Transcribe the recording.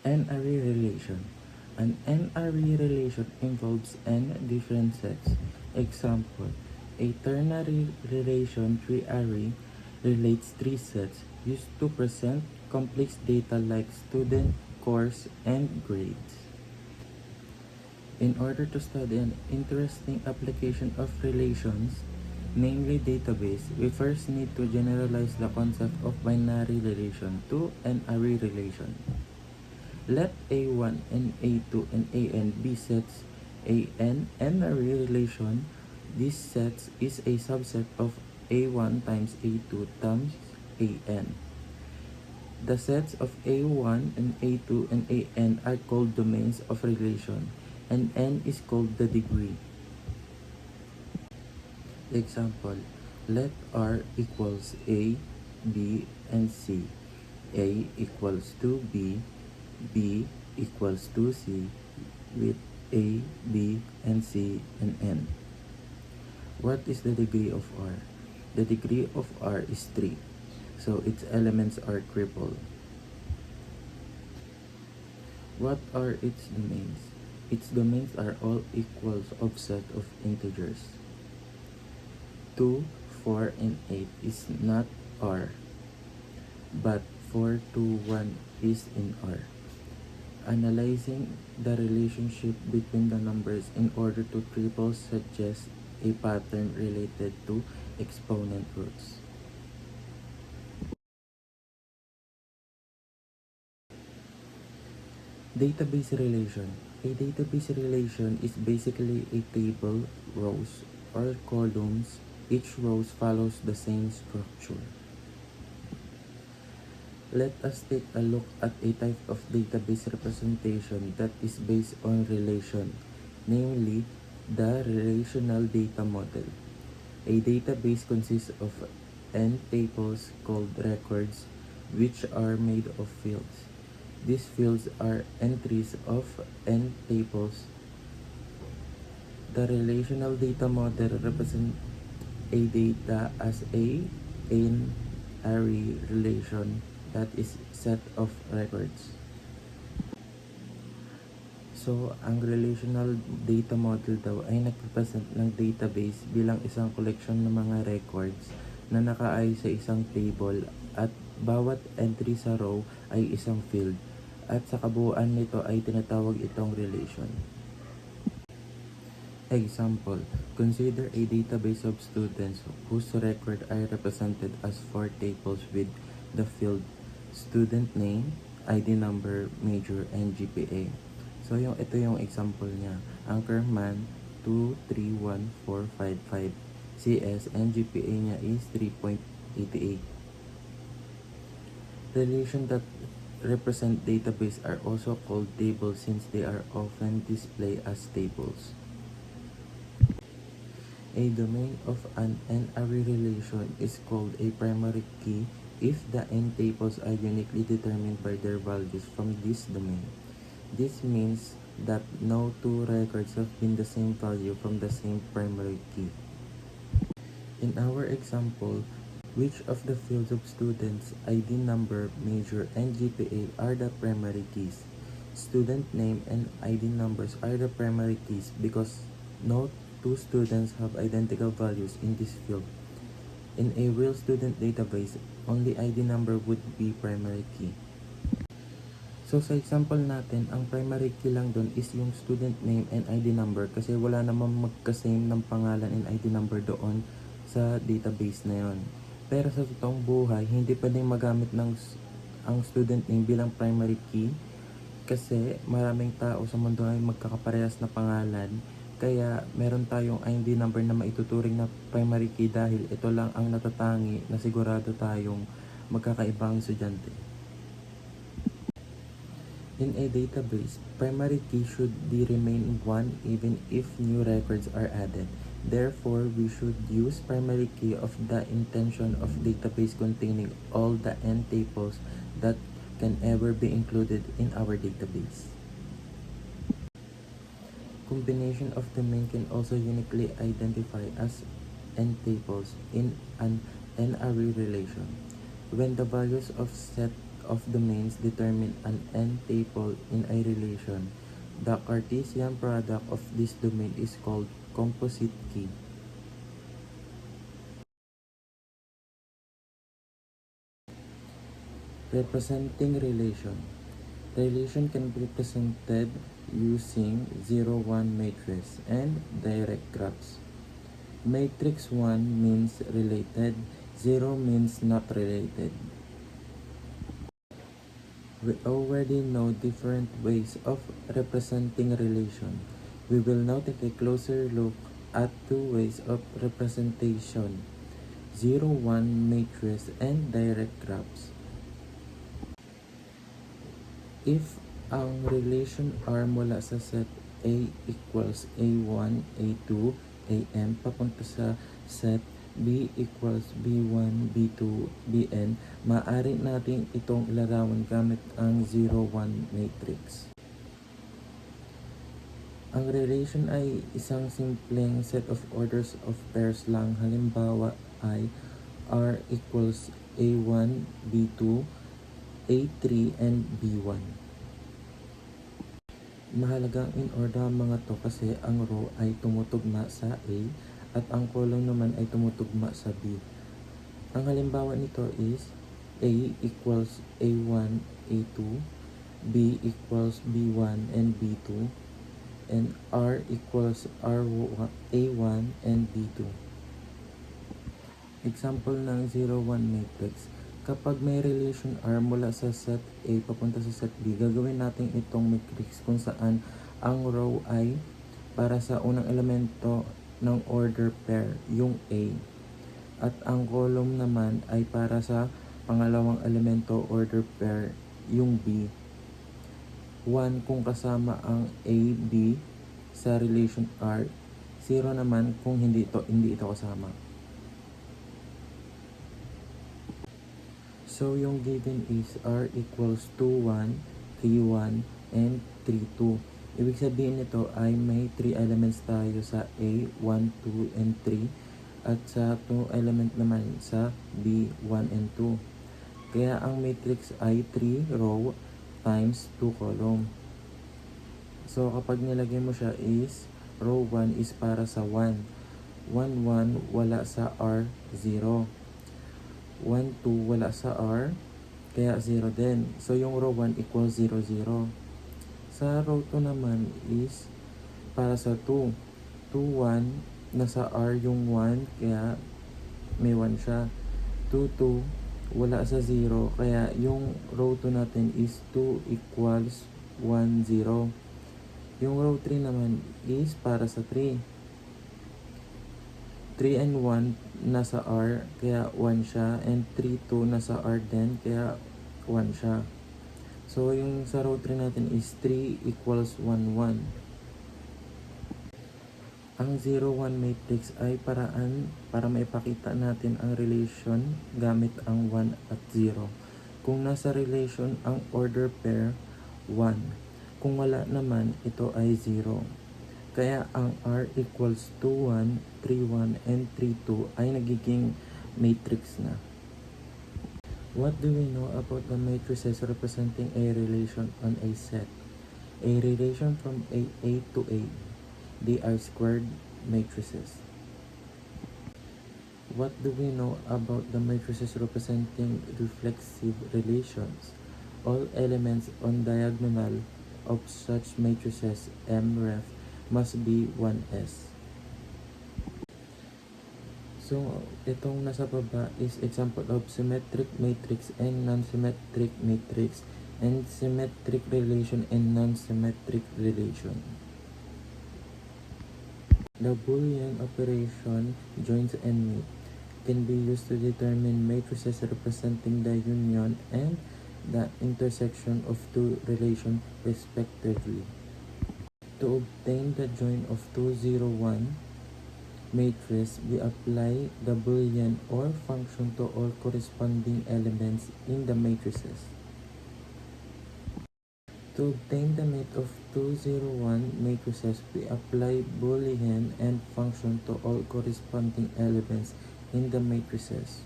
N-array relation. An n-array relation involves n different sets. Example, a ternary relation tree array relates three sets used to present complex data like student, course, and grades. In order to study an interesting application of relations, namely database, we first need to generalize the concept of binary relation to an array relation. Let A1 and A2 and AN be sets AN and array relation. This set is a subset of A1 times A2 times AN. The sets of A1 and A2 and AN are called domains of relation, and N is called the degree. Example, let R equals A, B, and C. A equals to B equals to C with A, B, and C and N. What is the degree of R? The degree of R is 3, so its elements are triple. What are its domains? Its domains are all equals of set of integers. 2, 4, and 8 is not R, but 4, 2, 1 is in R. Analyzing the relationship between the numbers in order to triple suggests a pattern related to exponent roots. Database relation. A database relation is basically a table, rows, or columns. Each row follows the same structure. Let us take a look at a type of database representation that is based on relation, namely the relational data model. A database consists of n tables called records, which are made of fields. These fields are entries of n tables. The relational data model represents a data as an array relation that is set of records. So, ang relational data model daw ay nagrepresent ng database bilang isang collection ng mga records na nakaayos sa isang table at bawat entry sa row ay isang field at sa kabuuan nito ay tinatawag itong relation. Example, consider a database of students whose record are represented as 4 tables with the field student name, ID number, major, and GPA. So ito yung example niya. Anchorman 231,455 CS and GPA niya is 3.88. Relation that represent database are also called tables since they are often displayed as tables. A domain of an n-array relation is called a primary key if the n tables are uniquely determined by their values from this domain. This means that no two records have been the same value from the same primary key. In our example, which of the fields of students' ID number, major, and GPA are the primary keys? Student name and ID numbers are the primary keys because no two students have identical values in this field. In a real student database, only ID number would be primary key. So sa example natin, ang primary key lang doon is yung student name and ID number kasi wala namang magka-same ng pangalan and ID number doon sa database na yon. Pero sa totoong buhay, hindi pwedeng magamit ang student name bilang primary key kasi maraming tao sa mundo ay magkakaparehas na pangalan. Kaya meron tayong ID number na maituturing na primary key dahil ito lang ang natatangi na sigurado tayong magkakaibang estudyante. In a database, primary key should be remain 1 even if new records are added. Therefore, we should use primary key of the intention of database containing all the n tables that can ever be included in our database. Combination of domain can also uniquely identify as n tables in an n-array relation. When the values of set of domains determine an n-tuple in a relation. The Cartesian product of this domain is called composite key. Representing relation. Relation can be represented using 0-1 matrix and direct graphs. Matrix 1 means related, 0 means not related. We already know different ways of representing relation. We will now take a closer look at two ways of representation, 0-1 matrix and direct graphs. If ang relation R mula sa set A equals A1, A2, Am papunta sa set B equals B1, B2, Bn, maaari natin itong ilarawan gamit ang 0-1 matrix. Ang relation ay isang simpleng set of orders of pairs lang. Halimbawa ay R equals A1, B2, A3, and B1. Mahalagang in-order mga to kasi ang row ay tumutugma sa A at ang column naman ay tumutugma sa B. Ang halimbawa nito is A equals A1, A2, B equals B1 and B2, and R equals A1 and B2. Example ng 0-1 matrix. Kapag may relation R mula sa set A papunta sa set B, gagawin natin itong matrix kung saan ang row ay para sa unang elemento ng order pair, yung A. At ang column naman ay para sa pangalawang elemento order pair, yung B. 1 kung kasama ang A, B sa relation R, 0 naman kung hindi ito kasama. So, yung given is R equals 2, 1, 3, 1, and 3, 2. Ibig sabihin nito ay may 3 elements tayo sa A, 1, 2, and 3. At sa 2 element naman sa B, 1, and 2. Kaya ang matrix ay 3 row times 2 column. So, kapag nilagay mo siya is row 1 is para sa 1. 1, 1, wala sa R, 0. 1, 2, wala sa R, kaya 0 din. So, yung row 1 equals 0, 0. Sa row 2 naman is para sa 2. 2, 1, nasa R yung 1, kaya may 1 siya. 2, 2, wala sa 0, kaya yung row 2 natin is 2 equals 1, 0. Yung row 3 naman is para sa 3. 3 and 1 nasa R, kaya 1 siya. And 3, 2 nasa R din, kaya 1 siya. So, yung sa row 3 natin is 3 equals 1, 1. Ang 0-1 matrix ay paraan para maipakita natin ang relation gamit ang 1 at 0. Kung nasa relation ang order pair, 1. Kung wala naman, ito ay 0. Kaya ang R equals 2, 1, 3, 1, and 3, 2 ay nagiging matrix na. What do we know about the matrices representing a relation on a set? A relation from A to A. They are squared matrices. What do we know about the matrices representing reflexive relations? All elements on diagonal of such matrices M-ref must be 1s. So, itong nasa baba is example of symmetric matrix and non-symmetric matrix, and symmetric relation and non-symmetric relation. The Boolean operation joins and meet can be used to determine matrices representing the union and the intersection of two relations respectively. To obtain the join of 2, 0, 1 matrix, we apply the Boolean OR function to all corresponding elements in the matrices. To obtain the mate of 2, 0, 1 matrices, we apply Boolean AND function to all corresponding elements in the matrices.